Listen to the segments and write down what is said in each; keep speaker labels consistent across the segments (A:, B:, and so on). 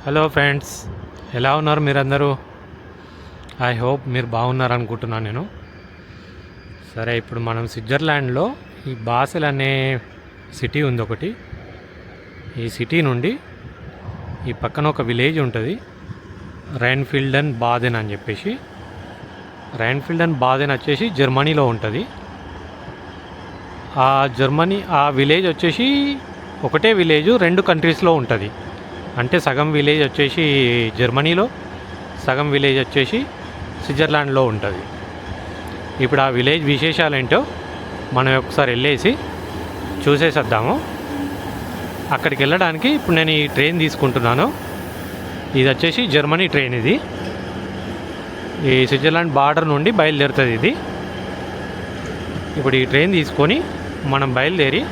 A: Hello friends, ఎలా ఉన్నారు మీరందరూ? ఐ హోప్ మీరు బాగున్నారు అనుకుంటున్నాను నేను. సరే, ఇప్పుడు మనం స్విట్జర్లాండ్లో ఈ బాసెల్ అనే సిటీ ఉంది ఒకటి. ఈ సిటీ నుండి ఈ పక్కన ఒక విలేజ్ ఉంటుంది, రైన్ఫీల్డెన్ బాదెన్ అని చెప్పేసి. రైన్ఫీల్డెన్ బాదెన్ వచ్చేసి జర్మనీలో ఉంటుంది. ఆ విలేజ్ వచ్చేసి ఒకటే విలేజ్ రెండు కంట్రీస్లో ఉంటుంది. అంటే సగం విలేజ్ వచ్చేసి జర్మనీలో, సగం విలేజ్ వచ్చేసి స్విట్జర్లాండ్లో ఉంటుంది. ఇప్పుడు ఆ విలేజ్ విశేషాలు ఏంటో మనం ఒకసారి వెళ్ళేసి చూసేసేద్దాము. అక్కడికి వెళ్ళడానికి ఇప్పుడు నేను ఈ ట్రైన్ తీసుకుంటున్నాను. ఇది వచ్చేసి జర్మనీ ట్రైన్. ఇది ఈ స్విట్జర్లాండ్ బార్డర్ నుండి బయలుదేరుతుంది ఇది. ఇప్పుడు ఈ ట్రైన్ తీసుకొని మనం బయలుదేరి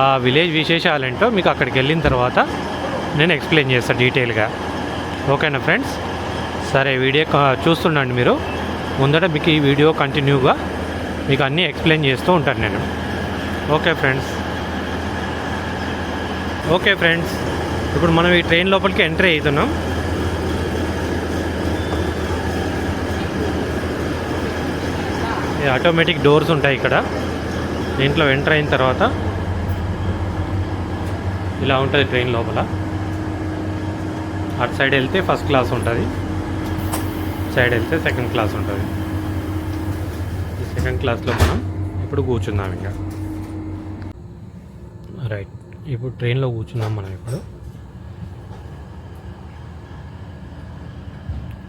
A: ఆ విలేజ్ విశేషాలేంటో మీకు అక్కడికి వెళ్ళిన తర్వాత నేను ఎక్స్ప్లెయిన్ చేస్తాను డీటెయిల్గా. ఓకేనా ఫ్రెండ్స్? సరే, వీడియో చూస్తుండండి మీరు. ముందట మీకు ఈ వీడియో కంటిన్యూగా మీకు అన్నీ ఎక్స్ప్లెయిన్ చేస్తూ ఉంటాను నేను. ఓకే ఫ్రెండ్స్, ఇప్పుడు మనం ఈ ట్రైన్ లోపలికి ఎంట్రీ అవుతున్నాం. ఆటోమేటిక్ డోర్స్ ఉంటాయి ఇక్కడ. దీంట్లో ఎంటర్ అయిన తర్వాత ఇలా ఉంటుంది ట్రైన్ లోపల. అటు సైడ్ వెళ్తే ఫస్ట్ క్లాస్ ఉంటుంది, సైడ్ వెళ్తే సెకండ్ క్లాస్ ఉంటుంది. ఈ సెకండ్ క్లాస్లో మనం ఇప్పుడు కూర్చుందాం. ఇంకా రైట్, ఇప్పుడు ట్రైన్లో కూర్చున్నాం మనం. ఇప్పుడు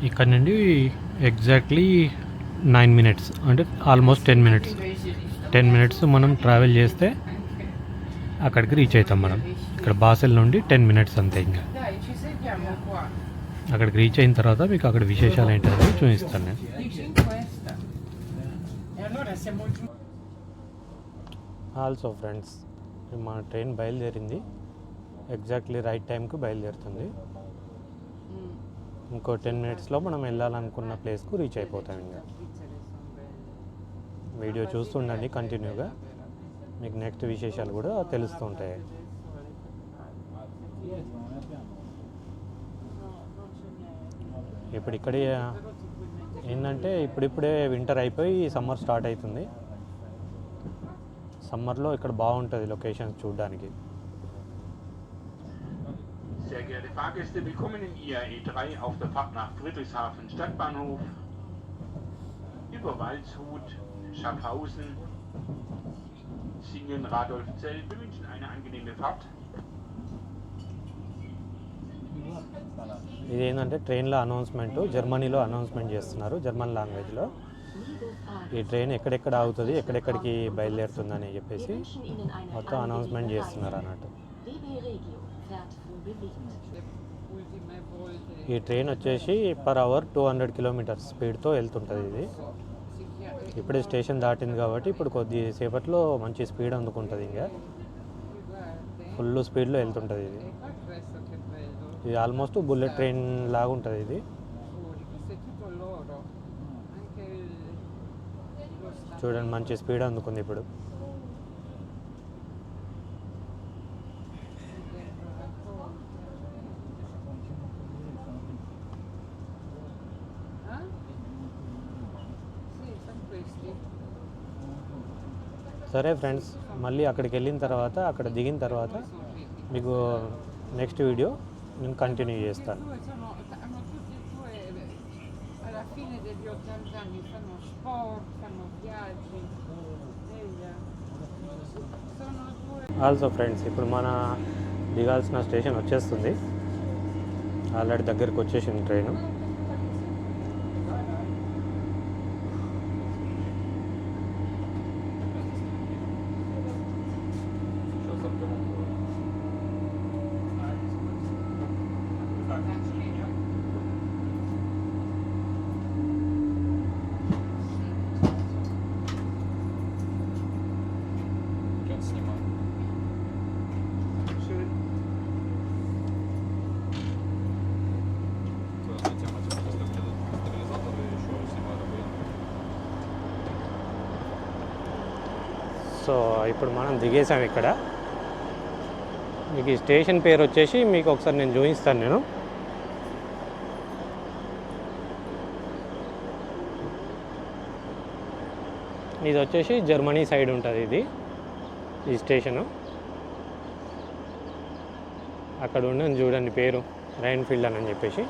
A: ఇక్కడ నుండి ఎగ్జాక్ట్లీ 9 minutes, అంటే ఆల్మోస్ట్ 10 minutes మనం ట్రావెల్ చేస్తే అక్కడికి రీచ్ అవుతాం మనం. ఇక్కడ బాసెల్ నుండి 10 minutes అంతే. ఇంకా అక్కడికి రీచ్ అయిన తర్వాత మీకు అక్కడ విశేషాలు ఏంటో చూపిస్తాను నేను. ఆల్సో ఫ్రెండ్స్, మా ట్రైన్ బయలుదేరింది. ఎగ్జాక్ట్లీ రైట్ టైంకి బయలుదేరుతుంది. ఇంకో 10 minutesలో మనం వెళ్ళాలనుకున్న ప్లేస్కు రీచ్ అయిపోతాం. ఇంకా వీడియో చూస్తుండండి కంటిన్యూగా, మీకు నెక్స్ట్ విశేషాలు కూడా తెలుస్తూ ఉంటాయి. ఇప్పుడు ఇక్కడే ఏంటంటే ఇప్పుడిప్పుడే వింటర్ అయిపోయి సమ్మర్ స్టార్ట్ అవుతుంది. సమ్మర్లో ఇక్కడ బాగుంటుంది లొకేషన్స్ చూడడానికి.
B: Sehr geehrte Fahrgäste, willkommen in IAE 3 auf der Fahrt nach Friedrichshafen Stadtbahnhof über Waldshut, Schaffhausen, Singen, Radolfzell. Wir wünschen eine angenehme Fahrt.
A: ఇది ఏంటంటే ట్రైన్లో అనౌన్స్మెంట్, జర్మనీలో అనౌన్స్మెంట్ చేస్తున్నారు, జర్మన్ లాంగ్వేజ్లో. ఈ ట్రైన్ ఎక్కడెక్కడ ఆగుతుంది, ఎక్కడెక్కడికి బయలుదేరుతుంది అని చెప్పేసి మొత్తం అనౌన్స్మెంట్ చేస్తున్నారు అన్నట్టు. ఈ ట్రైన్ వచ్చేసి పర్ అవర్ 200 kilometers స్పీడ్తో వెళ్తుంటుంది. ఇది ఇప్పుడే స్టేషన్ దాటింది కాబట్టి ఇప్పుడు కొద్దిసేపట్లో మంచి స్పీడ్ అందుకుంటుంది. ఇంకా ఫుల్ స్పీడ్లో వెళ్తుంటుంది ఇది. ఇది ఆల్మోస్ట్ బుల్లెట్ ట్రైన్ లాగా ఉంటుంది ఇది. చూడండి, మంచి స్పీడ్ అందుకుంది ఇప్పుడు. సరే ఫ్రెండ్స్, మళ్ళీ అక్కడికి వెళ్ళిన తర్వాత, అక్కడ దిగిన తర్వాత మీకు నెక్స్ట్ వీడియో నేను కంటిన్యూ చేస్తాను. ఆల్సో ఫ్రెండ్స్, ఇప్పుడు మన దిగాల్సిన స్టేషన్ వచ్చేస్తుంది. ఆల్రెడీ దగ్గరికి వచ్చేసింది ట్రైను. సో ఇప్పుడు మనం దిగేసాం ఇక్కడ. మీకు ఈ స్టేషన్ పేరు వచ్చేసి మీకు ఒకసారి నేను చూపిస్తాను నేను. ఇది వచ్చేసి జర్మనీ సైడ్ ఉంటుంది ఇది ఈ స్టేషను. అక్కడ ఉండని చూడండి పేరు రైన్ఫీల్డ్ అని చెప్పేసి.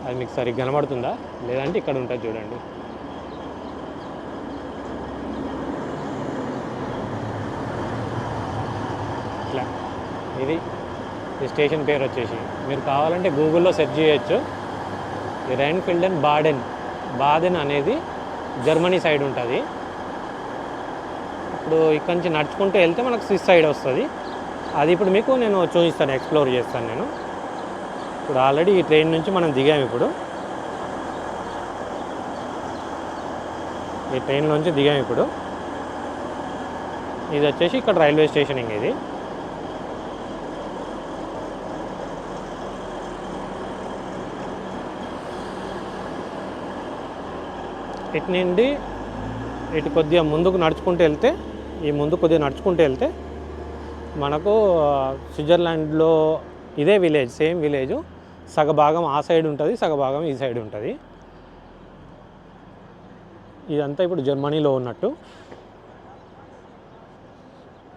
A: అది మీకు సరిగ్గా కనబడుతుందా లేదంటే ఇక్కడ ఉంటుంది చూడండి. ఇట్లా ఇది ఈ స్టేషన్ పేరు వచ్చేసి. మీరు కావాలంటే గూగుల్లో సెర్చ్ చేయొచ్చు. ఈ రైన్ఫీల్డ్ అండ్ బాడెన్ అనేది జర్మనీ సైడ్ ఉంటుంది. ఇప్పుడు ఇక్కడి నుంచి నడుచుకుంటూ వెళ్తే మనకు స్విస్ సైడ్ వస్తుంది. అది ఇప్పుడు మీకు నేను చూపిస్తాను, ఎక్స్ప్లోర్ చేస్తాను నేను. ఇప్పుడు ఆల్రెడీ ఈ ట్రైన్ నుంచి మనం దిగాము. ఇప్పుడు ఈ ట్రైన్ నుంచి దిగాము. ఇప్పుడు ఇది వచ్చేసి ఇక్కడ రైల్వే స్టేషనింగ్. ఇది ఇటు నుండి ఇటు కొద్దిగా ముందుకు నడుచుకుంటూ వెళ్తే, ఈ ముందు కొద్దిగా నడుచుకుంటూ వెళ్తే మనకు స్విట్జర్లాండ్లో ఇదే విలేజ్, సేమ్ విలేజ్. సగభాగం ఆ సైడ్ ఉంటుంది, సగభాగం ఈ సైడ్ ఉంటుంది. ఇదంతా ఇప్పుడు జర్మనీలో ఉన్నట్టు.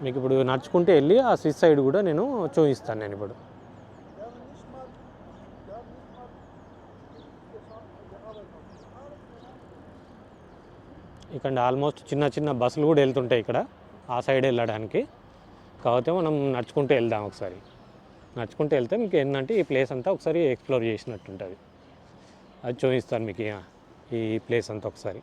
A: మీకు ఇప్పుడు నడుచుకుంటూ వెళ్ళి ఆ స్విస్ సైడ్ కూడా నేను చూపిస్తాను నేను ఇప్పుడు. ఇక్కడ ఆల్మోస్ట్ చిన్న చిన్న బస్సులు కూడా వెళ్తుంటాయి ఇక్కడ ఆ సైడ్ వెళ్ళడానికి. కాకపోతే మనం నడుచుకుంటూ వెళ్దాం ఒకసారి. నడుచుకుంటూ వెళ్తే మీకు ఏంటంటే ఈ ప్లేస్ అంతా ఒకసారి ఎక్స్ప్లోర్ చేసినట్టు ఉంటుంది. అది చూపిస్తాను మీకు ఈ ప్లేస్ అంతా ఒకసారి.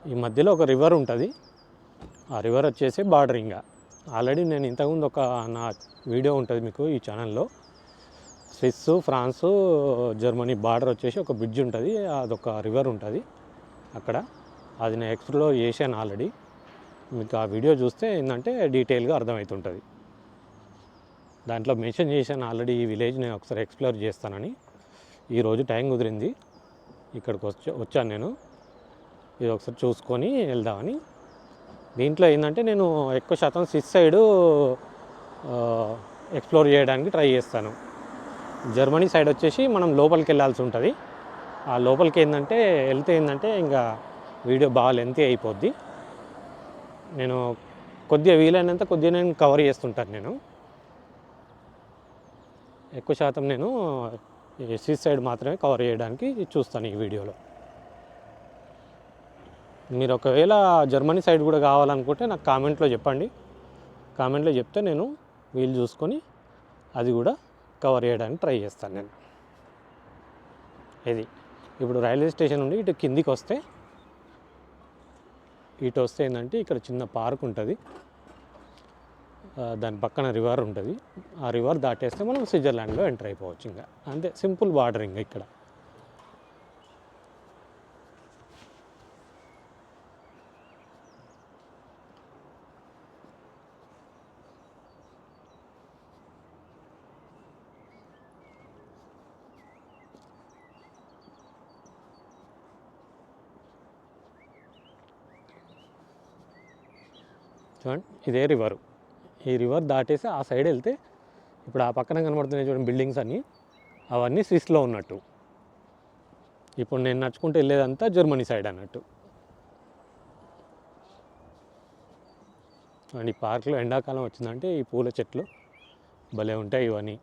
A: ఈ మధ్యలో ఒక రివర్ ఉంటుంది. ఆ రివర్ వచ్చేసి బార్డర్. ఇంకా ఆల్రెడీ నేను ఇంతకుముందు ఒక నా వీడియో ఉంటుంది మీకు ఈ ఛానల్లో. స్విస్, ఫ్రాన్సు, జర్మనీ బార్డర్ వచ్చేసి ఒక బ్రిడ్జ్ ఉంటుంది. అదొక రివర్ ఉంటుంది అక్కడ. అది నేను ఎక్స్ప్లోర్ చేశాను ఆల్రెడీ. మీకు ఆ వీడియో చూస్తే ఏంటంటే డీటెయిల్గా అర్థమవుతుంటుంది. దాంట్లో మెన్షన్ చేశాను ఆల్రెడీ ఈ విలేజ్ నేను ఒకసారి ఎక్స్ప్లోర్ చేస్తానని. ఈరోజు టైం కుదిరింది, ఇక్కడికి వచ్చాను నేను. ఇది ఒకసారి చూసుకొని వెళ్దామని. దీంట్లో ఏంటంటే నేను ఎక్కువ శాతం స్విస్ సైడు ఎక్స్ప్లోర్ చేయడానికి ట్రై చేస్తాను. జర్మనీ సైడ్ వచ్చేసి మనం లోపలికి వెళ్ళాల్సి ఉంటుంది. ఆ లోపలికి వెళ్తే ఇంకా వీడియో బాగా లెంతీ అయిపోద్ది. నేను కొద్దిగా వీలైనంత కొద్దిగా నేను కవర్ చేస్తుంటాను. నేను ఎక్కువ శాతం నేను స్విస్ సైడ్ మాత్రమే కవర్ చేయడానికి చూస్తాను ఈ వీడియోలో. మీరు ఒకవేళ జర్మనీ సైడ్ కూడా కావాలనుకుంటే నాకు కామెంట్లో చెప్పండి. కామెంట్లో చెప్తే నేను వీలు చూసుకొని అది కూడా కవర్ చేయడానికి ట్రై చేస్తాను నేను. ఇది ఇప్పుడు రైల్వే స్టేషన్ నుండి ఇటు కిందికి వస్తే ఏంటంటే ఇక్కడ చిన్న పార్క్ ఉంటుంది. దాని పక్కన రివర్ ఉంటుంది. ఆ రివర్ దాటేస్తే మనం స్విట్జర్లాండ్లో ఎంటర్ అయిపోవచ్చు. ఇంకా అంతే, సింపుల్ బార్డర్ ఇంకా ఇక్కడ. చూడండి, ఇదే రివరు. ఈ రివర్ దాటేసి ఆ సైడ్ వెళ్తే ఇప్పుడు ఆ పక్కన కనబడుతున్నాయి చూడండి బిల్డింగ్స్ అన్నీ, అవన్నీ స్విస్లో ఉన్నట్టు. ఇప్పుడు నేను నడుచుకుంటూ వెళ్ళేదంతా జర్మనీ సైడ్ అన్నట్టు. అండ్ ఈ పార్క్లో ఎండాకాలం వచ్చిందంటే ఈ పూల చెట్లు భలే ఉంటాయి ఇవన్నీ.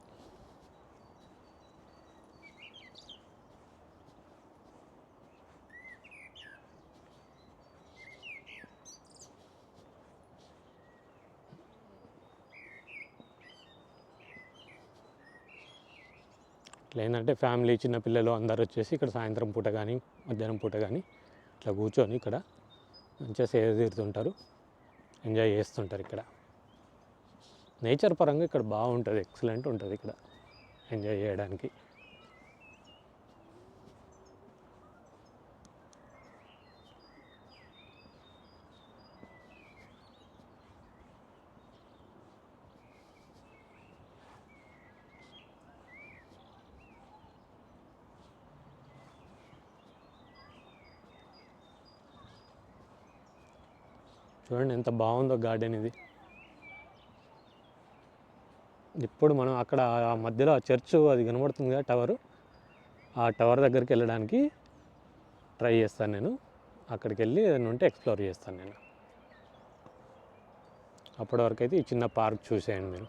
A: ఏంటంటే ఫ్యామిలీ, చిన్నపిల్లలు అందరు వచ్చేసి ఇక్కడ సాయంత్రం పూట కానీ మధ్యాహ్నం పూట కానీ ఇట్లా కూర్చొని ఇక్కడ మంచిగా సేద తీరుతుంటారు, ఎంజాయ్ చేస్తుంటారు. ఇక్కడ నేచర్ పరంగా ఇక్కడ బాగుంటుంది, ఎక్సలెంట్ ఉంటుంది ఇక్కడ ఎంజాయ్ చేయడానికి. చూడండి ఎంత బాగుందో గార్డెన్ ఇది. ఇప్పుడు మనం అక్కడ ఆ మధ్యలో ఆ చర్చ్ అది కనబడుతుంది కదా టవరు, ఆ టవర్ దగ్గరికి వెళ్ళడానికి ట్రై చేస్తాను నేను. అక్కడికి వెళ్ళి ఏదైనా ఉంటే ఎక్స్ప్లోర్ చేస్తాను నేను. అప్పటి వరకు అయితే ఈ చిన్న పార్క్ చూసేయండి మీరు.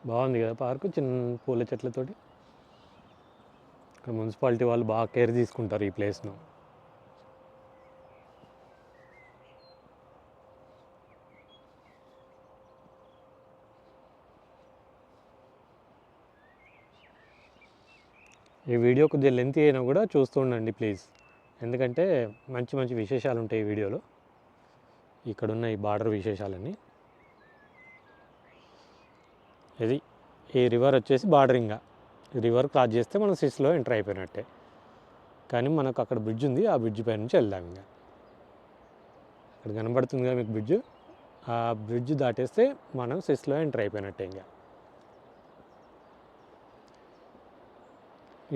A: బాగుంది కదా పార్కు, చిన్న పూల చెట్లతోటి. ఇక్కడ మున్సిపాలిటీ వాళ్ళు బాగా కేర్ తీసుకుంటారు ఈ ప్లేస్ను. ఈ వీడియో కొద్దిగా లెంత్ అయినా కూడా చూస్తూ ఉండండి ప్లీజ్, ఎందుకంటే మంచి మంచి విశేషాలు ఉంటాయి ఈ వీడియోలో. ఇక్కడున్న ఈ బార్డర్ విశేషాలన్నీ. ఇది ఈ రివర్ వచ్చేసి బార్డరింగ్గా, ఈ రివర్ క్రాస్ చేస్తే మనం సిస్లో ఎంటర్ అయిపోయినట్టే. కానీ మనకు అక్కడ బ్రిడ్జ్ ఉంది, ఆ బ్రిడ్జ్ పై నుంచి వెళ్దాం. ఇంకా అక్కడ కనబడుతుంది కదా మీకు బ్రిడ్జ్, ఆ బ్రిడ్జ్ దాటేస్తే మనం సిస్లో ఎంటర్ అయిపోయినట్టే. ఇంకా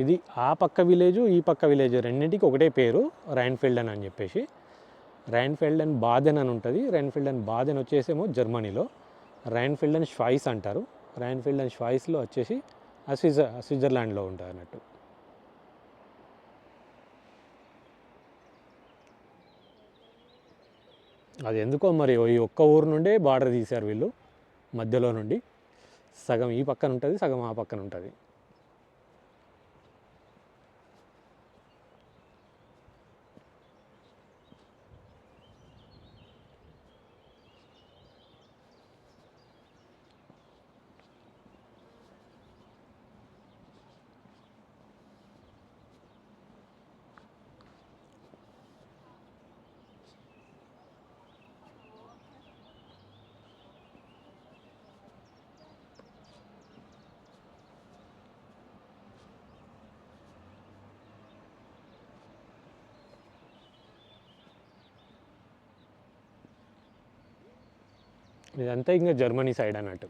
A: ఇది ఆ పక్క విలేజు ఈ పక్క విలేజ్ రెండింటికి ఒకటే పేరు, రైన్ఫెల్డెన్ అని చెప్పేసి. రైన్ఫెల్డెన్ బాదెన్ అని ఉంటుంది. రైన్ఫెల్డెన్ బాదెన్ వచ్చేసేమో జర్మనీలో, రైన్ఫెల్డెన్ ష్వైస్ అంటారు. రైన్ఫెల్డెన్ ష్వైస్లో వచ్చేసి స్విట్జర్లాండ్లో ఉంటుంది అన్నట్టు. అది ఎందుకో మరి ఈ ఒక్క ఊరు నుండే బార్డర్ తీశారు వీళ్ళు, మధ్యలో నుండి. సగం ఈ పక్కన ఉంటుంది, సగం ఆ పక్కన ఉంటుంది. ఇదంతా ఇంకా జర్మనీ సైడ్ అన్నట్టు.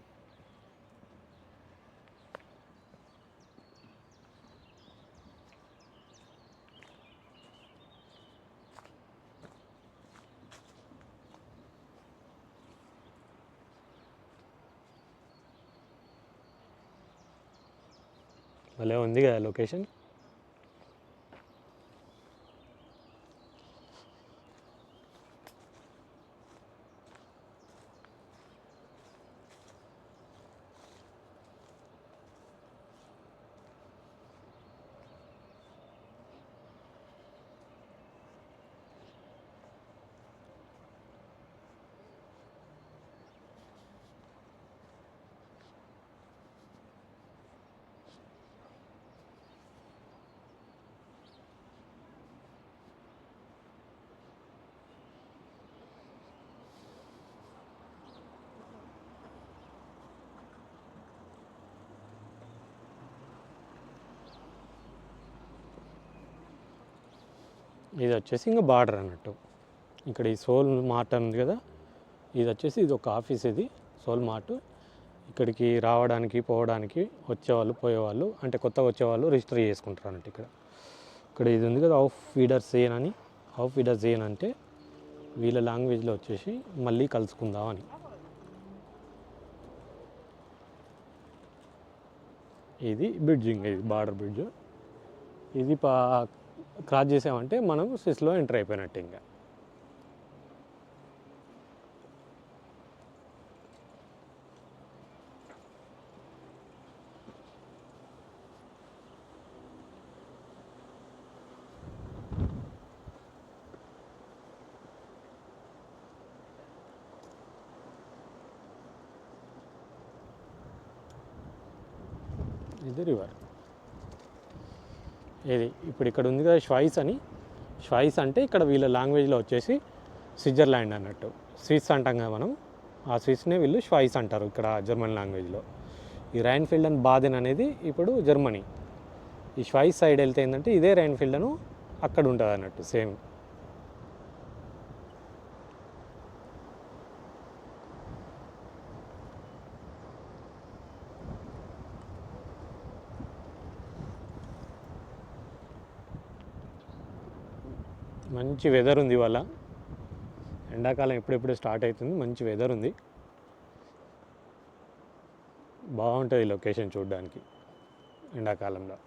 A: భలే ఉంది కదా లొకేషన్. ఇది వచ్చేసి ఇంకా బార్డర్ అన్నట్టు. ఇక్కడ ఈ సోల్ మార్ట్ ఉంది కదా, ఇది వచ్చేసి ఇది ఒక ఆఫీస్. ఇది సోల్ మార్ట్. ఇక్కడికి రావడానికి పోవడానికి వచ్చేవాళ్ళు పోయేవాళ్ళు, అంటే కొత్తగా వచ్చేవాళ్ళు రిజిస్టర్ చేసుకుంటారు అన్నట్టు. ఇక్కడ ఇది ఉంది కదా, ఆఫ్ వీడర్ సేన్ అని. ఆఫ్ వీడర్ సేన్ అంటే వీళ్ళ లాంగ్వేజ్లో వచ్చేసి మళ్ళీ కలుసుకుందాం అని. ఇది బ్రిడ్జింగ్, ఇది బార్డర్ బ్రిడ్జ్. ఇది క్రాస్ చేసామంటే మనం స్విస్లో ఎంటర్ అయిపోయినట్టు. ఇంకా ఇది రివర్. ఇది ఇప్పుడు ఇక్కడ ఉంది కదా ష్వైస్ అని. స్వైస్ అంటే ఇక్కడ వీళ్ళ లాంగ్వేజ్లో వచ్చేసి స్విట్జర్లాండ్ అన్నట్టు. స్విస్ అంటాం కదా మనం, ఆ స్విస్నే వీళ్ళు స్వైస్ అంటారు ఇక్కడ జర్మన్ లాంగ్వేజ్లో. ఈ రైన్ఫీల్డ్ అండ్ బాదెన్ అనేది ఇప్పుడు జర్మనీ. ఈ స్వైస్ సైడ్ వెళ్తే ఏంటంటే ఇదే రైన్ఫీల్డ్ అను అక్కడ ఉంటుంది అన్నట్టు సేమ్. మంచి వెదర్ ఉంది ఇవాళ, ఎండాకాలం ఎప్పుడెప్పుడు స్టార్ట్ అవుతుంది, మంచి వెదర్ ఉంది, బాగుంటుంది లొకేషన్ చూడడానికి ఎండాకాలంలో.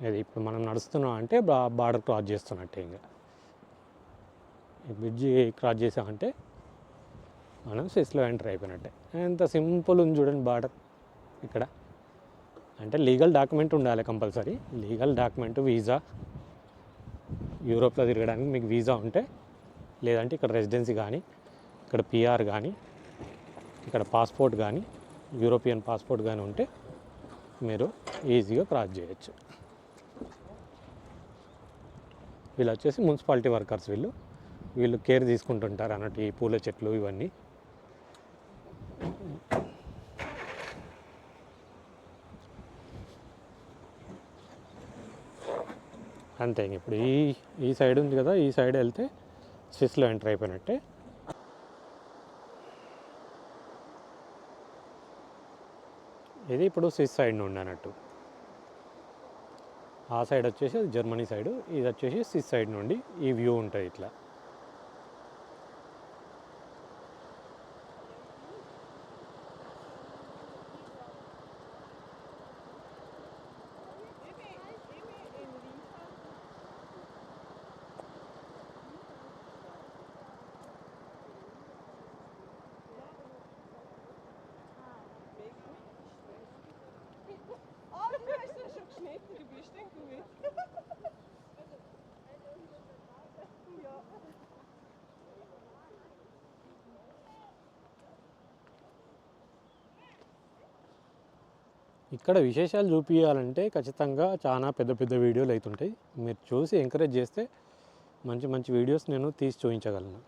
A: అది ఇప్పుడు మనం నడుస్తున్నాం అంటే బార్డర్ క్రాస్ చేస్తున్నట్టే. ఇంకా ఈ బ్రిడ్జి క్రాస్ చేసామంటే మనం స్విస్లో ఎంటర్ అయిపోయినట్టే. ఎంత సింపుల్ ఉంది చూడండి బార్డర్ ఇక్కడ. అంటే లీగల్ డాక్యుమెంట్ ఉండాలి కంపల్సరీ, లీగల్ డాక్యుమెంట్, వీసా. యూరోప్లో తిరగడానికి మీకు వీసా ఉంటే, లేదంటే ఇక్కడ రెసిడెన్సీ కానీ, ఇక్కడ పిఆర్ కానీ, ఇక్కడ పాస్పోర్ట్ కానీ, యూరోపియన్ పాస్పోర్ట్ కానీ ఉంటే మీరు ఈజీగా క్రాస్ చేయొచ్చు. వీళ్ళు వచ్చేసి మున్సిపాలిటీ వర్కర్స్, వీళ్ళు కేర్ తీసుకుంటుంటారు అన్నట్టు ఈ పూల చెట్లు ఇవన్నీ. అంతే. ఇప్పుడు ఈ సైడ్ ఉంది కదా, ఈ సైడ్ వెళ్తే స్విస్లో ఎంటర్ అయిపోయినట్టే. ఇది ఇప్పుడు స్విస్ సైడ్ నుండి అన్నట్టు. ఆ సైడ్ వచ్చేసి అది జర్మనీ సైడు, ఇది వచ్చేసి స్విస్ సైడ్ నుండి ఈ వ్యూ ఉంటుంది ఇట్లా. ఇక్కడ విశేషాలు చూపించాలంటే ఖచ్చితంగా చాలా పెద్ద పెద్ద వీడియోలు అవుతుంటాయి. మీరు చూసి ఎంకరేజ్ చేస్తే మంచి మంచి వీడియోస్ నేను తీసి చూపించగలను.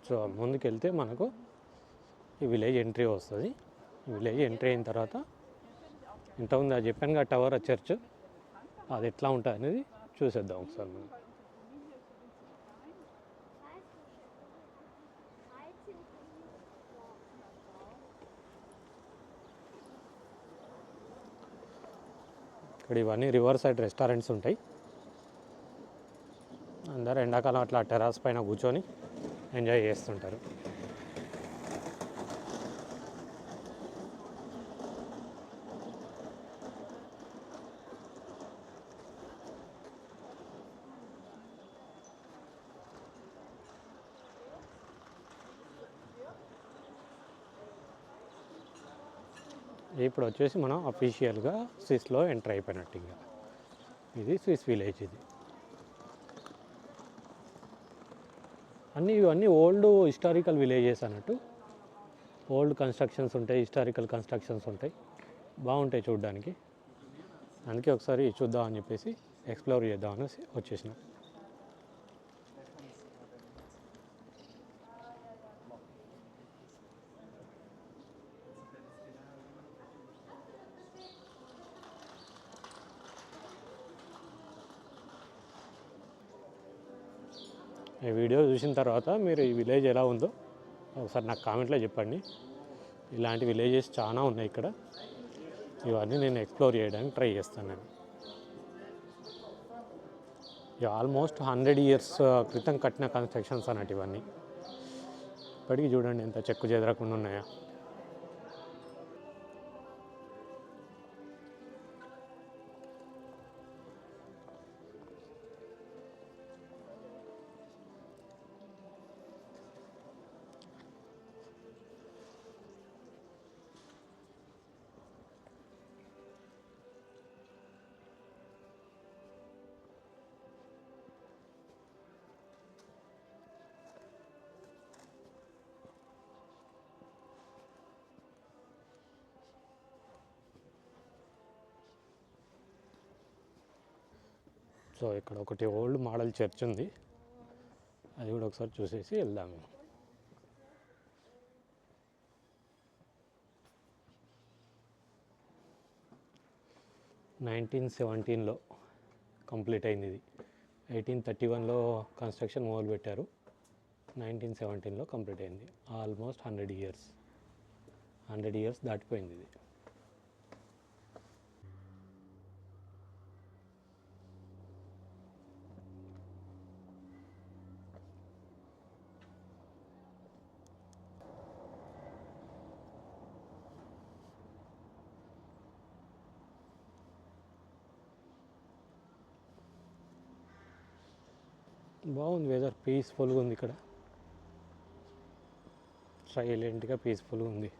A: సో ముందుకెళ్తే మనకు ఈ విలేజ్ ఎంట్రీ వస్తుంది. ఈ విలేజ్ ఎంట్రీ అయిన తర్వాత ఇంతకుముందు అది చెప్పాను కదా టవర్, చర్చ్, అది ఎట్లా ఉంటుంది అనేది చూసేద్దాం ఒకసారి మనం. ఇక్కడ ఇవన్నీ రివర్ సైడ్ రెస్టారెంట్స్ ఉంటాయి. అందరూ ఎండాకాలం అట్లా టెర్రస్ పైన కూర్చొని ఎంజాయ్ చేస్తుంటారు. ఇప్పుడు వచ్చేసి మనం అఫీషియల్గా స్విస్లో ఎంటర్ అయిపోయినట్టు. ఇంకా ఇది స్విస్ విలేజ్. ఇది ఇవన్నీ ఓల్డ్ హిస్టారికల్ విలేజెస్ అన్నట్టు. ఓల్డ్ కన్స్ట్రక్షన్స్ ఉంటాయి, హిస్టారికల్ కన్స్ట్రక్షన్స్ ఉంటాయి, బాగుంటాయి చూడడానికి. అందుకే ఒకసారి చూద్దామని చెప్పేసి ఎక్స్ప్లోర్ చేద్దామని వచ్చేసిన. ఈ వీడియో చూసిన తర్వాత మీరు ఈ విలేజ్ ఎలా ఉందో ఒకసారి నాకు కామెంట్లో చెప్పండి. ఇలాంటి విలేజెస్ చాలా ఉన్నాయి ఇక్కడ, ఇవన్నీ నేను ఎక్స్ప్లోర్ చేయడానికి ట్రై చేస్తాను. నేను ఆల్మోస్ట్ 100 ఇయర్స్ క్రితం కట్టిన కన్స్ట్రక్షన్స్ అన్నట్టు ఇవన్నీ. ఇప్పటికీ చూడండి ఎంత చెక్కు చెదరకుండా ఉన్నాయో. సో ఇక్కడ ఒకటి ఓల్డ్ మోడల్ చర్చ్ ఉంది, అది కూడా ఒకసారి చూసేసి వెళ్దాము. నైన్టీన్ 17లో కంప్లీట్ అయింది ఇది. 1831లో కన్స్ట్రక్షన్ మొదలుపెట్టారు, 1917లో కంప్లీట్ అయింది. ఆల్మోస్ట్ 100 ఇయర్స్ దాటిపోయింది ఇది. బాగుంది వెదర్, పీస్ఫుల్గా ఉంది ఇక్కడ, సైలెంట్గా పీస్ఫుల్గా ఉంది.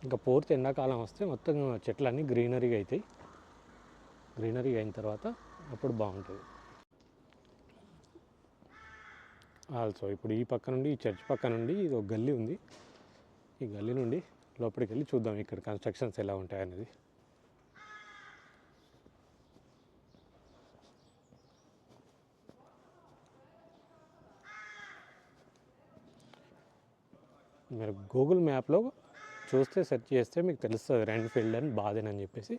A: ఇంకా పూర్తి ఎండాకాలం వస్తే మొత్తం చెట్లన్నీ గ్రీనరీగా అవుతాయి. గ్రీనరీగా అయిన తర్వాత అప్పుడు బాగుంటుంది. ఆల్సో ఇప్పుడు ఈ పక్క నుండి, ఈ చర్చ్ పక్క నుండి ఇది ఒక గల్లీ ఉంది, ఈ గల్లీ నుండి లోపలికి వెళ్ళి చూద్దాం ఇక్కడ కన్స్ట్రక్షన్స్ ఎలా ఉంటాయనేది. మీరు గూగుల్ మ్యాప్లో చూస్తే సెర్చ్ చేస్తే మీకు తెలుస్తుంది రెన్ఫీల్డ్ అండ్ బాదెన్ అని చెప్పేసి.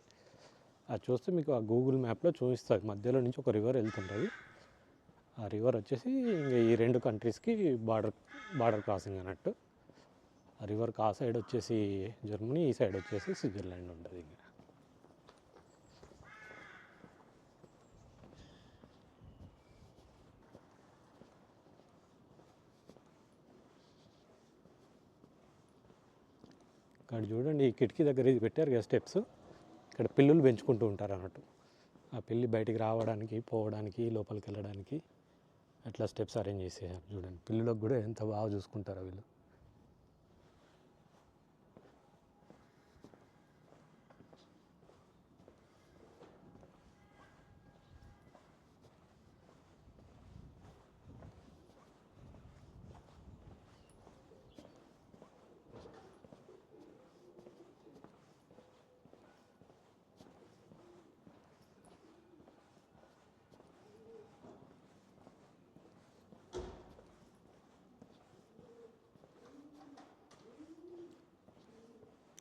A: అది చూస్తే మీకు ఆ గూగుల్ మ్యాప్లో చూపిస్తుంది. మధ్యలో నుంచి ఒక రివర్ వెళ్తుంటుంది, ఆ రివర్ వచ్చేసి ఇంకా ఈ రెండు కంట్రీస్కి బార్డర్ క్రాసింగ్ అన్నట్టు. ఆ రివర్కి ఆ సైడ్ వచ్చేసి జర్మనీ, ఈ సైడ్ వచ్చేసి స్విట్జర్లాండ్ ఉంటుంది. ఇంకా ఇక్కడ చూడండి, ఈ కిటికీ దగ్గర ఇది పెట్టారు కదా స్టెప్స్, ఇక్కడ పిల్లులు పెంచుకుంటూ ఉంటారు అన్నట్టు. ఆ పిల్లి బయటికి రావడానికి, పోవడానికి, లోపలికి వెళ్ళడానికి అట్లా స్టెప్స్ అరేంజ్ చేసేసారు. చూడండి పిల్లులకు కూడా ఎంత బాగా చూసుకుంటారో వీళ్ళు.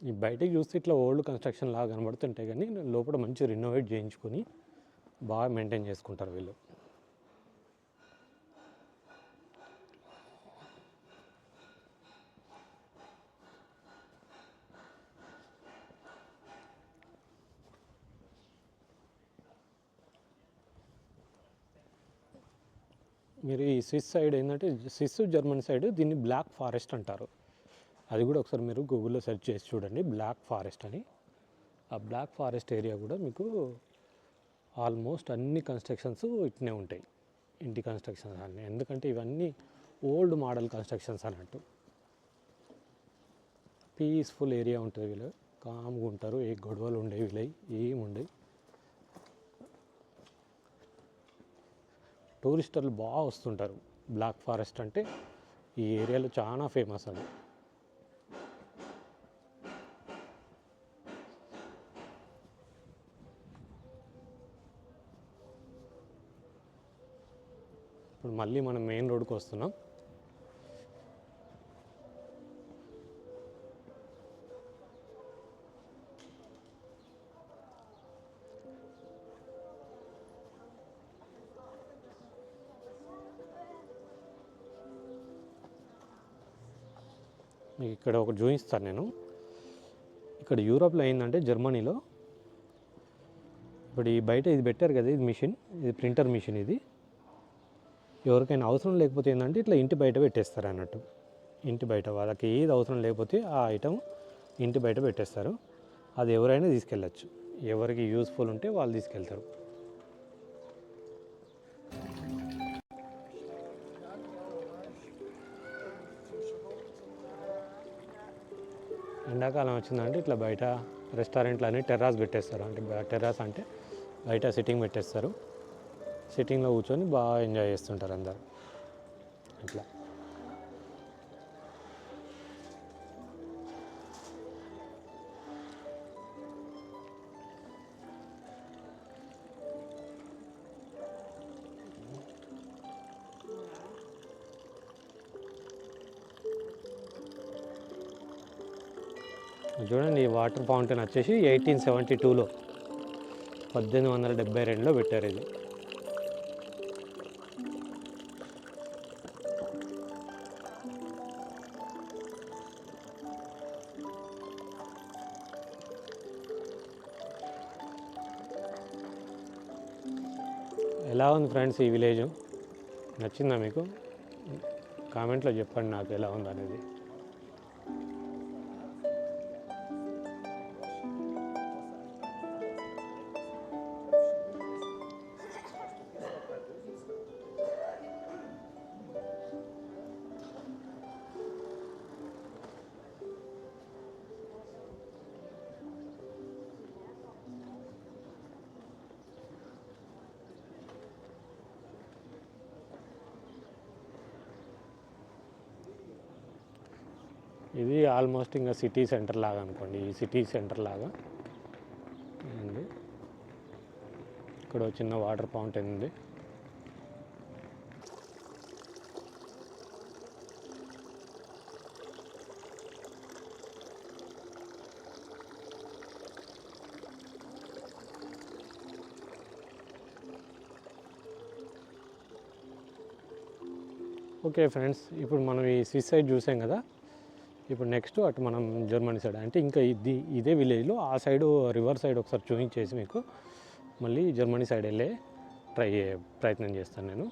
A: ఈ బయటికి చూస్తే ఇట్లా ఓల్డ్ కన్స్ట్రక్షన్ లాగా కనబడుతుంటాయి, కానీ లోపల మంచి రినోవేట్ చేయించుకొని బాగా మెయింటైన్ చేసుకుంటారు వీళ్ళు. మీరు ఈ స్విస్ సైడ్ ఏంటంటే, స్విస్ జర్మన్ సైడ్ దీన్ని బ్లాక్ ఫారెస్ట్ అంటారు. అది కూడా ఒకసారి మీరు గూగుల్లో సెర్చ్ చేసి చూడండి, బ్లాక్ ఫారెస్ట్ అని. ఆ బ్లాక్ ఫారెస్ట్ ఏరియా కూడా మీకు ఆల్మోస్ట్ అన్ని కన్స్ట్రక్షన్స్ ఇట్నే ఉంటాయి, ఇంటి కన్స్ట్రక్షన్స్ అన్నీ. ఎందుకంటే ఇవన్నీ ఓల్డ్ మోడల్ కన్స్ట్రక్షన్స్ అన్నట్టు. పీస్ఫుల్ ఏరియా ఉంటుంది, వీళ్ళు కామ్గా ఉంటారు, ఏ గొడవలు ఉండేవి వీళ్ళవి ఏమి ఉండేవి. టూరిస్టర్లు బాగా వస్తుంటారు. బ్లాక్ ఫారెస్ట్ అంటే ఈ ఏరియాలో చాలా ఫేమస్ అది. ఇప్పుడు మళ్ళీ మనం మెయిన్ రోడ్కి వస్తున్నాం. మీకు ఇక్కడ ఒకటి చూపిస్తాను నేను. ఇక్కడ యూరోప్లో ఏంటంటే జర్మనీలో ఇప్పుడు ఈ బయట ఇది పెట్టారు కదా, ఇది మిషన్, ఇది ప్రింటర్ మిషన్. ఇది ఎవరికైనా అవసరం లేకపోతే ఏంటంటే ఇట్లా ఇంటి బయట పెట్టేస్తారు అన్నట్టు. ఇంటి బయట వాళ్ళకి ఏది అవసరం లేకపోతే ఆ ఐటమ్ ఇంటి బయట పెట్టేస్తారు. అది ఎవరైనా తీసుకెళ్ళచ్చు, ఎవరికి యూస్ఫుల్ ఉంటే వాళ్ళు తీసుకెళ్తారు. ఎండాకాలం వచ్చిందంటే ఇట్లా బయట రెస్టారెంట్లు అన్నీ టెర్రాస్ పెట్టేస్తారు. అంటే టెర్రాస్ అంటే బయట సిట్టింగ్ పెట్టేస్తారు. సిట్టింగ్లో కూర్చొని బాగా ఎంజాయ్ చేస్తుంటారు అందరు. ఇట్లా చూడండి, ఈ వాటర్ ఫౌంటైన్ వచ్చేసి 1872లో 1872లో పెట్టారు ఇది. ఎలా ఉంది ఫ్రెండ్స్ ఈ విలేజ్? నచ్చిందా మీకు? కామెంట్లో చెప్పండి నాకు ఎలా ఉంది అనేది. ఇది ఆల్మోస్ట్ ఇంకా సిటీ సెంటర్ లాగా అనుకోండి. ఈ సిటీ సెంటర్ లాగా ఉంది. ఇక్కడ చిన్న వాటర్ ఫౌంటైన్ ఉంది. ఓకే ఫ్రెండ్స్, ఇప్పుడు మనం ఈ స్విస్ సైడ్ చూసాం కదా. ఇప్పుడు నెక్స్ట్ అటు మనం జర్మనీ సైడ్, అంటే ఇంకా ఇదే విలేజ్లో ఆ సైడు రివర్ సైడ్ ఒకసారి చూపించేసి మీకు మళ్ళీ జర్మనీ సైడ్ వెళ్ళే ప్రయత్నం చేస్తాను నేను.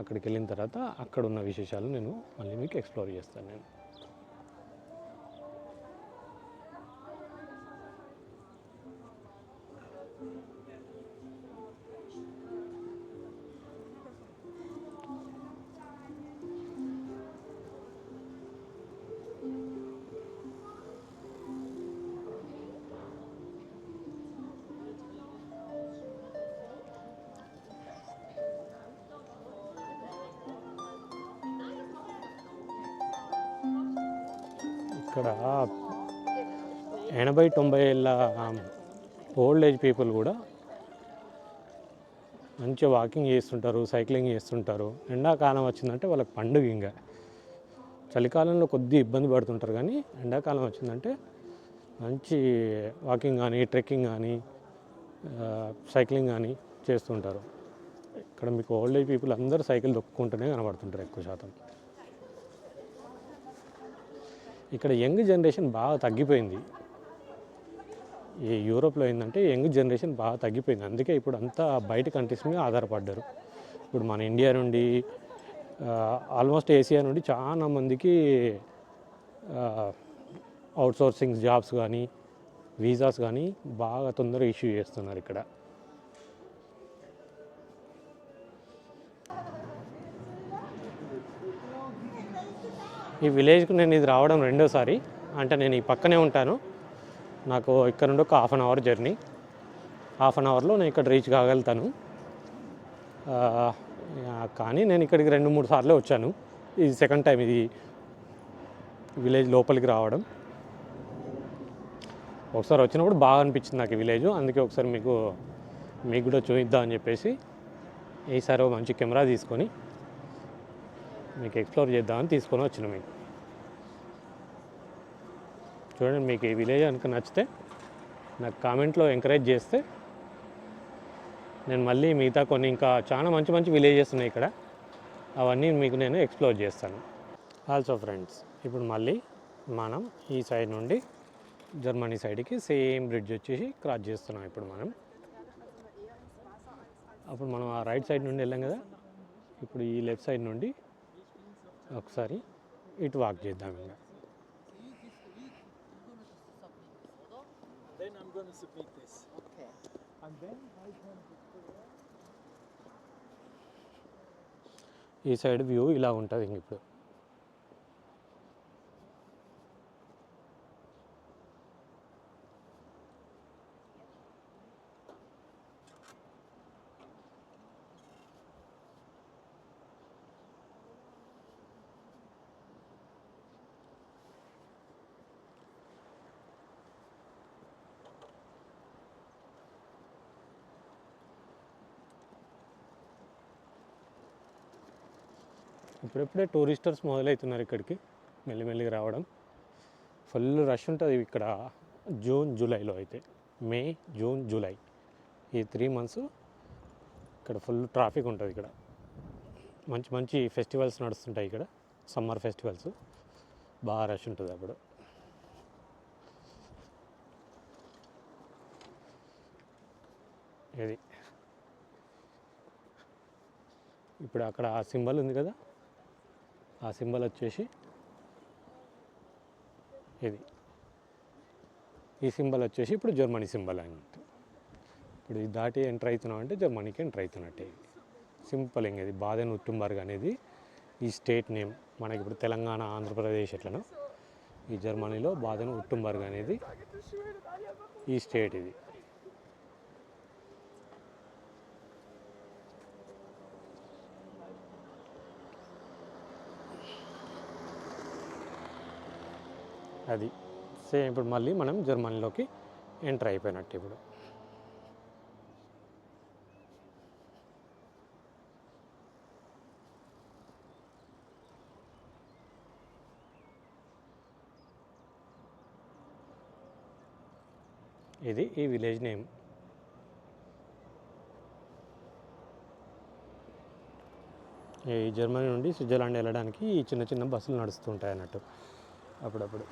A: అక్కడికి వెళ్ళిన తర్వాత అక్కడ ఉన్న విశేషాలు నేను మళ్ళీ మీకు ఎక్స్ప్లోర్ చేస్తాను నేను. ఇక్కడ 80-90 ఏళ్ళ ఓల్డ్ ఏజ్ పీపుల్ కూడా మంచిగా వాకింగ్ చేస్తుంటారు, సైక్లింగ్ చేస్తుంటారు. ఎండాకాలం వచ్చిందంటే వాళ్ళకి పండుగ. ఇంకా చలికాలంలో కొద్ది ఇబ్బంది పడుతుంటారు, కానీ ఎండాకాలం వచ్చిందంటే మంచి వాకింగ్ కానీ, ట్రెక్కింగ్ కానీ, సైక్లింగ్ కానీ చేస్తుంటారు. ఇక్కడ మీకు ఓల్డ్ ఏజ్ పీపుల్ అందరూ సైకిల్ దొక్కుంటూనే కనబడుతుంటారు ఎక్కువ శాతం. ఇక్కడ యంగ్ జనరేషన్ బాగా తగ్గిపోయింది. ఈ యూరోప్లో ఏంటంటే యంగ్ జనరేషన్ బాగా తగ్గిపోయింది. అందుకే ఇప్పుడు అంతా బయట కంట్రీస్ మీద ఆధారపడ్డారు. ఇప్పుడు మన ఇండియా నుండి ఆల్మోస్ట్ ఏసియా నుండి చాలా మందికి అవుట్సోర్సింగ్ జాబ్స్ కానీ, వీసాస్ కానీ బాగా తొందరగా ఇష్యూ చేస్తున్నారు ఇక్కడ. ఈ విలేజ్కు నేను ఇది రావడం రెండోసారి. అంటే నేను ఈ పక్కనే ఉంటాను. నాకు ఇక్కడ నుండి ఒక 1/2 అవర్ జర్నీ. 1/2 అవర్లో నేను ఇక్కడ రీచ్ కాగలుగుతాను. కానీ నేను ఇక్కడికి 2-3 సార్లే వచ్చాను. ఇది సెకండ్ టైం ఇది విలేజ్ లోపలికి రావడం. ఒకసారి వచ్చినప్పుడు బాగా అనిపించింది నాకు ఈ విలేజ్. అందుకే ఒకసారి మీకు కూడా చూపిద్దాం అని చెప్పేసి ఈసారి మంచి కెమెరా తీసుకొని మీకు ఎక్స్ప్లోర్ చేద్దామని తీసుకొని వచ్చిన. మీకు చూడండి, మీకు ఈ విలేజ్ కనుక నచ్చితే నాకు కామెంట్లో ఎంకరేజ్ చేస్తే నేను మళ్ళీ మిగతా కొన్ని ఇంకా చాలా మంచి మంచి విలేజెస్ ఉన్నాయి ఇక్కడ, అవన్నీ మీకు నేను ఎక్స్ప్లోర్ చేస్తాను. ఆల్సో ఫ్రెండ్స్, ఇప్పుడు మళ్ళీ మనం ఈ సైడ్ నుండి జర్మనీ సైడ్కి సేమ్ బ్రిడ్జ్ వచ్చేసి క్రాస్ చేస్తున్నాం ఇప్పుడు మనం. అప్పుడు మనం ఆ రైట్ సైడ్ నుండి వెళ్ళాం కదా, ఇప్పుడు ఈ లెఫ్ట్ సైడ్ నుండి ఒకసారి ఇటు వాక్ చేద్దాం ఇంకా.
C: Then I'm going to submit this.
D: Okay.
C: And then I can...
A: ఈ సైడ్ వ్యూ ఇలా ఉంటుంది ఇంక ఇప్పుడు. ఇప్పుడెప్పుడే టూరిస్టర్స్ మొదలవుతున్నారు ఇక్కడికి మెల్లిమెల్లిగా రావడం. ఫుల్ రష్ ఉంటుంది ఇక్కడ జూన్ జూలైలో. అయితే మే జూన్ జూలై ఈ 3 months ఇక్కడ ఫుల్ ట్రాఫిక్ ఉంటుంది. ఇక్కడ మంచి మంచి ఫెస్టివల్స్ నడుస్తుంటాయి. ఇక్కడ సమ్మర్ ఫెస్టివల్స్ బాగా రష్ ఉంటుంది అప్పుడు. ఇది ఇప్పుడు అక్కడ ఆ సింబల్ ఉంది కదా, ఆ సింబల్ వచ్చేసి ఇది. ఈ సింబల్ వచ్చేసి ఇప్పుడు జర్మనీ సింబల్ అన్నట్టు. ఇప్పుడు ఇది దాటి ఎంటర్ అవుతున్నాం అంటే జర్మనీకి ఎంటర్ అవుతున్నట్టే. సింపుల్ ఇంక ఇది బాదెన్ ఉర్టెంబర్గ్ అనేది ఈ స్టేట్ నేమ్. మనకి ఇప్పుడు తెలంగాణ ఆంధ్రప్రదేశ్ ఎట్లనో ఈ జర్మనీలో బాదెన్ ఉర్టెంబర్గ్ అనేది ఈ స్టేట్ ఇది. అది సేమ్ ఇప్పుడు మళ్ళీ మనం జర్మనీలోకి ఎంటర్ అయిపోయినట్టు ఇప్పుడు. ఇది ఈ విలేజ్ నేమ్. ఈ జర్మనీ నుండి స్విట్జర్లాండ్ వెళ్ళడానికి ఈ చిన్న చిన్న బస్సులు నడుస్తూ ఉంటాయి అన్నట్టు అప్పుడప్పుడు.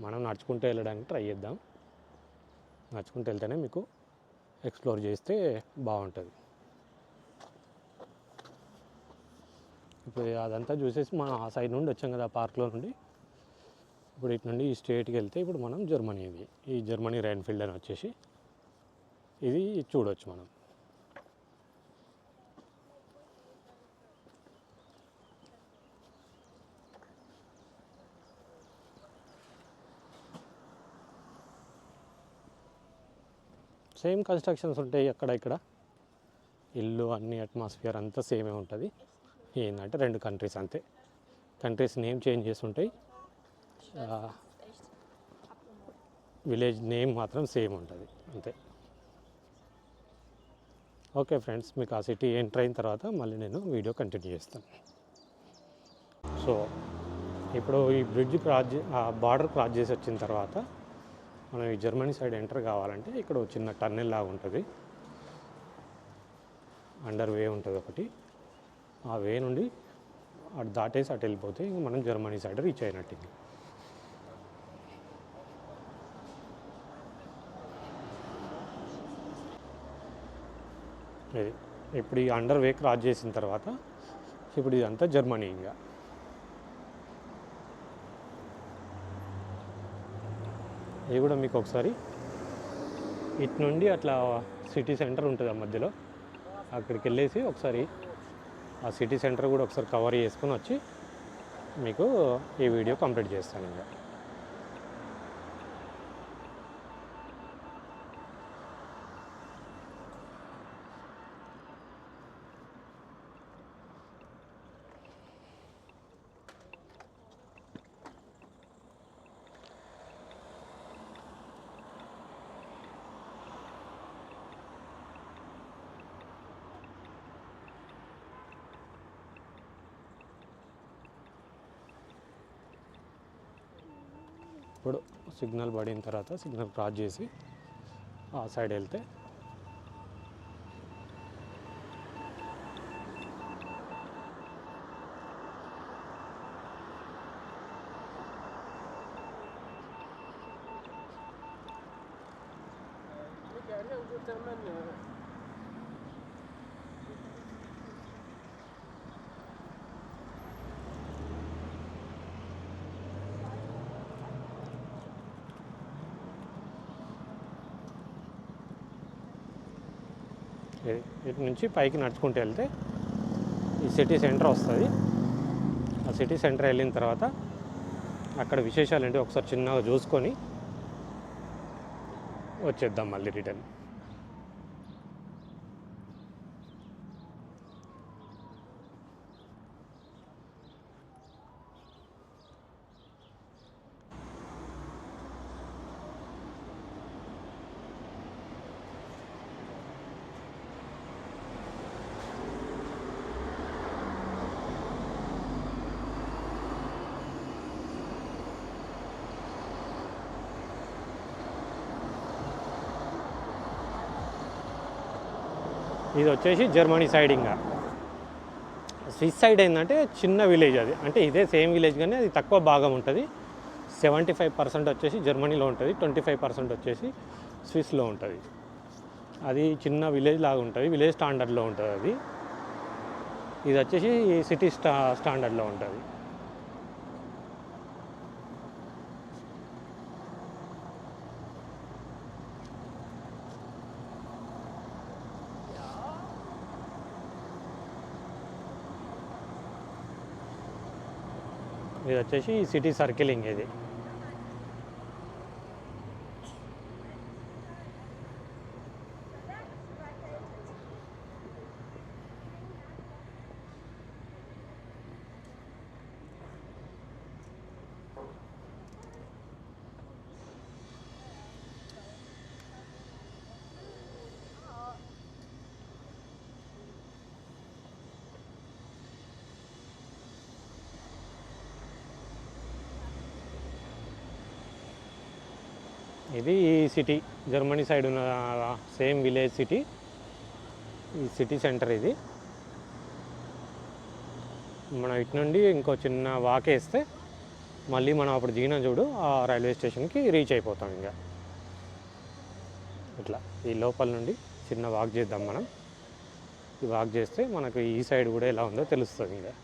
A: మనం నడుచుకుంటూ వెళ్ళడానికి ట్రై చేద్దాం. నడుచుకుంటూ వెళ్తేనే మీకు ఎక్స్ప్లోర్ చేస్తే బాగుంటుంది. ఇప్పుడు అదంతా చూసేసి మనం ఆ సైడ్ నుండి వచ్చాం కదా పార్క్లో నుండి. ఇప్పుడు ఇటు నుండి ఈ స్టేట్కి వెళ్తే ఇప్పుడు మనం జర్మనీ, ఇది ఈ జర్మనీ రైన్ఫీల్డ్ అని వచ్చేసి ఇది చూడవచ్చు మనం. సేమ్ కన్స్ట్రక్షన్స్ ఉంటాయి అక్కడ ఇక్కడ. ఇల్లు అన్ని అట్మాస్ఫియర్ అంతా సేమే ఉంటుంది. ఏంటంటే 2 కంట్రీస్ అంతే. కంట్రీస్ నేమ్ చేంజ్ చేస్తుంటాయి, విలేజ్ నేమ్ మాత్రం సేమ్ ఉంటుంది అంతే. ఓకే ఫ్రెండ్స్, మీకు ఆ సిటీ ఎంటర్ అయిన తర్వాత మళ్ళీ నేను వీడియో కంటిన్యూ చేస్తాను. సో ఇప్పుడు ఈ బ్రిడ్జ్ బార్డర్ క్రాస్ చేసి వచ్చిన తర్వాత మనం ఈ జర్మనీ సైడ్ ఎంటర్ కావాలంటే ఇక్కడ చిన్న టన్నెల్ లాగా ఉంటుంది, అండర్ వే ఉంటుంది ఒకటి. ఆ వే నుండి అటు దాటేసి అటు వెళ్ళిపోతే ఇంక మనం జర్మనీ సైడ్ రీచ్ అయినట్టు. ఇది ఇప్పుడు ఈ అండర్ వే క్రాస్ చేసిన తర్వాత ఇప్పుడు ఇదంతా జర్మనీ. ఇంకా ఇది కూడా మీకు ఒకసారి ఇటు నుండి అట్లా సిటీ సెంటర్ ఉంటుంది ఆ మధ్యలో, అక్కడికి వెళ్ళేసి ఒకసారి ఆ సిటీ సెంటర్ కూడా ఒకసారి కవర్ చేసుకొని వచ్చి మీకు ఈ వీడియో కంప్లీట్ చేస్తాను. ఇంకా ఇప్పుడు సిగ్నల్ పడిన తర్వాత సిగ్నల్ క్రాస్ చేసి ఆ సైడ్ వెళ్తే ఇటు నుంచి పైకి నడుచుకుంటూ వెళ్తే ఈ సిటీ సెంటర్ వస్తుంది. ఆ సిటీ సెంటర్ వెళ్ళిన తర్వాత అక్కడ విశేషాలు ఏంటి ఒకసారి చిన్నగా చూసుకొని వచ్చేద్దాం మళ్ళీ రిటర్న్. ఇది వచ్చేసి జర్మనీ సైడ్. ఇంకా స్విస్ సైడ్ ఏంటంటే చిన్న విలేజ్ అది, అంటే ఇదే సేమ్ విలేజ్ కానీ అది తక్కువ భాగం ఉంటుంది. 75% వచ్చేసి జర్మనీలో ఉంటుంది, 25% వచ్చేసి స్విస్లో ఉంటుంది. అది చిన్న విలేజ్ లాగా ఉంటుంది, విలేజ్ స్టాండర్డ్లో ఉంటుంది అది. ఇది వచ్చేసి సిటీ స్టాండర్డ్లో ఉంటుంది. ఇది వచ్చేసి సిటీ సర్కిలింగ్. ఇది ఇది ఈ సిటీ జర్మనీ సైడ్ ఉన్న సేమ్ విలేజ్ సిటీ. ఈ సిటీ సెంటర్ ఇది. మనం ఇటు నుండి ఇంకో చిన్న వాక్ వేస్తే మళ్ళీ మనం అప్పుడు దిగిన చూడు ఆ రైల్వే స్టేషన్కి రీచ్ అయిపోతాం. ఇంకా ఇట్లా ఈ లోపల నుండి చిన్న వాక్ చేద్దాం మనం. ఈ వాక్ చేస్తే మనకు ఈ సైడ్ కూడా ఎలా ఉందో తెలుస్తుంది. ఇంకా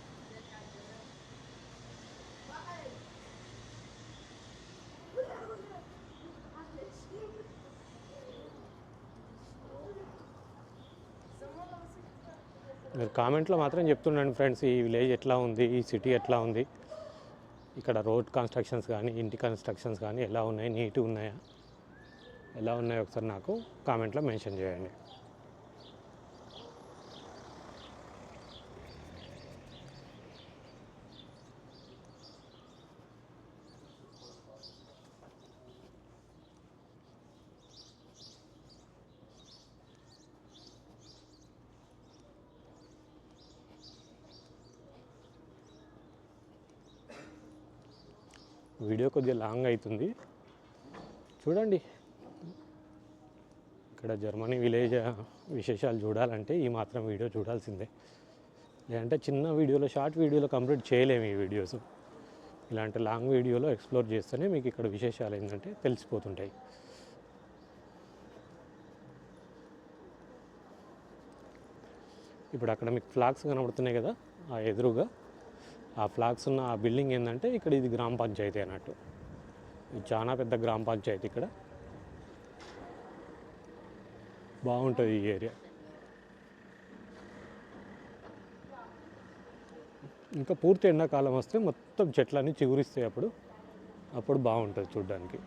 A: మీరు కామెంట్లో మాత్రం చెప్తుండండి ఫ్రెండ్స్, ఈ విలేజ్ ఎట్లా ఉంది, ఈ సిటీ ఎట్లా ఉంది, ఇక్కడ రోడ్ కన్స్ట్రక్షన్స్ కానీ ఇంటి కన్స్ట్రక్షన్స్ కానీ ఎలా ఉన్నాయి, నీట్గా ఉన్నాయా, ఎలా ఉన్నాయో ఒకసారి నాకు కామెంట్లో మెన్షన్ చేయండి. వీడియో కొద్దిగా లాంగ్ అవుతుంది చూడండి. ఇక్కడ జర్మనీ విలేజ్ విశేషాలు చూడాలంటే ఈ మాత్రం వీడియో చూడాల్సిందే. లేదంటే చిన్న వీడియోలో షార్ట్ వీడియోలో కంప్లీట్ చేయలేము ఈ వీడియోస్. ఇలాంటి లాంగ్ వీడియోలో ఎక్స్ప్లోర్ చేస్తేనే మీకు ఇక్కడ విశేషాలు ఏంటంటే తెలిసిపోతుంటాయి. ఇప్పుడు అక్కడ మీకు ఫ్లాగ్స్ కనబడుతున్నాయి కదా ఆ ఎదురుగా, ఆ ఫ్లాగ్స్ ఉన్న ఆ బిల్డింగ్ ఏంటంటే ఇక్కడ ఇది గ్రామ పంచాయతీ అన్నట్టు. ఇది చాలా పెద్ద గ్రామ పంచాయతీ. ఇక్కడ బాగుంటుంది ఈ ఏరియా. ఇంకా పూర్తి ఎండాకాలం వస్తే మొత్తం చెట్లన్నీ చిగురిస్తాయి. అప్పుడు బాగుంటుంది చూడ్డానికి.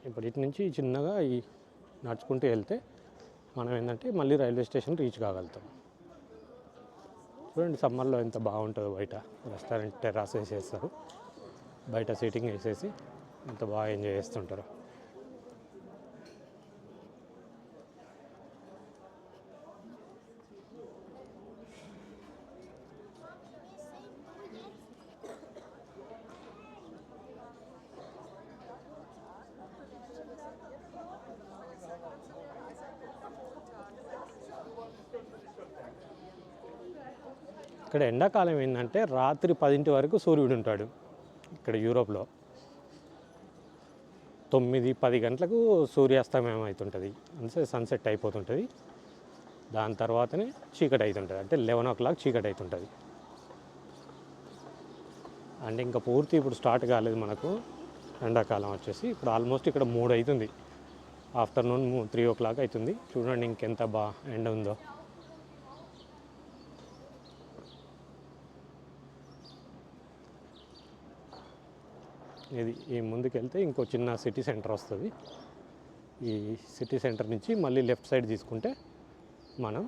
A: ఇప్పుడు ఇటు నుంచి చిన్నగా ఈ నడుచుకుంటూ వెళ్తే మనం ఏంటంటే మళ్ళీ రైల్వే స్టేషన్ రీచ్ కాగలుగుతాం. చూడండి సమ్మర్లో ఎంత బాగుంటుందో. బయట రెస్టారెంట్ టెర్రాస్ వేసేస్తారు, బయట సీటింగ్ వేసేసి ఎంత బాగా ఎంజాయ్ చేస్తుంటారు. ఇక్కడ ఎండాకాలం ఏంటంటే రాత్రి 10 వరకు సూర్యుడు ఉంటాడు. ఇక్కడ యూరోప్లో 9-10 గంటలకు సూర్యాస్తమయం అవుతుంటుంది, అంటే సన్సెట్ అయిపోతుంటుంది. దాని తర్వాతనే చీకటి అవుతుంటుంది, అంటే 11 o'clock చీకటి అవుతుంటుంది. అంటే ఇంకా పూర్తి ఇప్పుడు స్టార్ట్ కాలేదు మనకు ఎండాకాలం వచ్చేసి. ఇప్పుడు ఆల్మోస్ట్ ఇక్కడ 3 అవుతుంది, ఆఫ్టర్నూన్ 3 o'clock అవుతుంది. చూడండి ఇంకెంత ఎండ ఉందో. ఇది ఈ ముందుకెళ్తే ఇంకో చిన్న సిటీ సెంటర్ వస్తుంది. ఈ సిటీ సెంటర్ నుంచి మళ్ళీ లెఫ్ట్ సైడ్ తీసుకుంటే మనం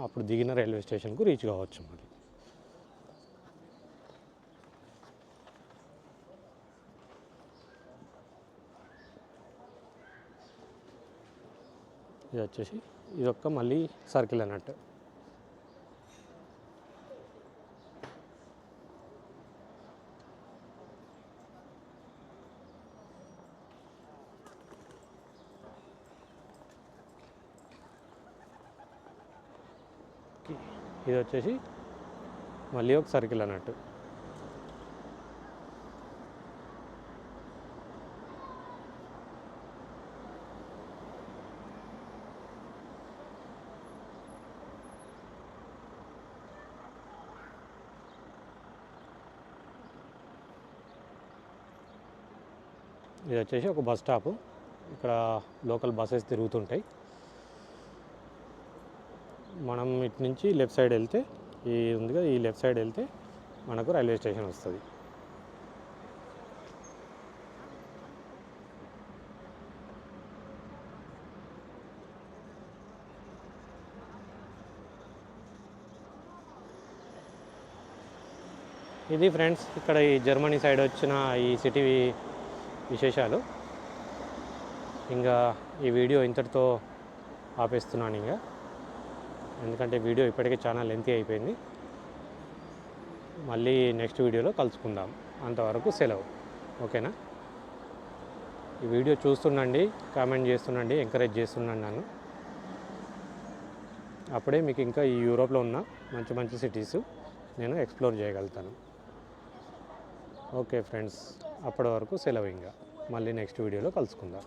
A: అప్పుడు దిగిన రైల్వే స్టేషన్కు రీచ్ కావచ్చు. మరి ఇది వచ్చేసి ఇదొక్క మళ్ళీ సర్కిల్ అన్నట్టు. ఇది వచ్చేసి మళ్ళీ ఒక సర్కిల్ అన్నట్టు. ఇది వచ్చేసి ఒక బస్ స్టాపు. ఇక్కడ లోకల్ బస్సెస్ తిరుగుతుంటాయి. మనం ఇటు నుంచి లెఫ్ట్ సైడ్ వెళ్తే ఈ ఉందిగా, ఈ లెఫ్ట్ సైడ్ వెళ్తే మనకు రైల్వే స్టేషన్ వస్తుంది. ఇది ఫ్రెండ్స్ ఇక్కడ ఈ జర్మనీ సైడ్ వచ్చిన ఈ సిటీ విశేషాలు. ఇంకా ఈ వీడియో ఇంతటితో ఆపేస్తున్నాను. ఇంకా ఎందుకంటే వీడియో ఇప్పటికే చాలా లెంతీ అయిపోయింది. మళ్ళీ నెక్స్ట్ వీడియోలో కలుసుకుందాం. అంతవరకు సెలవు. ఓకేనా? ఈ వీడియో చూస్తుండండి, కామెంట్ చేస్తుండండి, ఎంకరేజ్ చేస్తున్నాను నన్ను. అప్పుడే మీకు ఇంకా ఈ యూరోప్లో ఉన్న మంచి మంచి సిటీస్ నేను ఎక్స్ప్లోర్ చేయగలుగుతాను. ఓకే ఫ్రెండ్స్, అప్పటి వరకు సెలవు. ఇంకా మళ్ళీ నెక్స్ట్ వీడియోలో కలుసుకుందాం.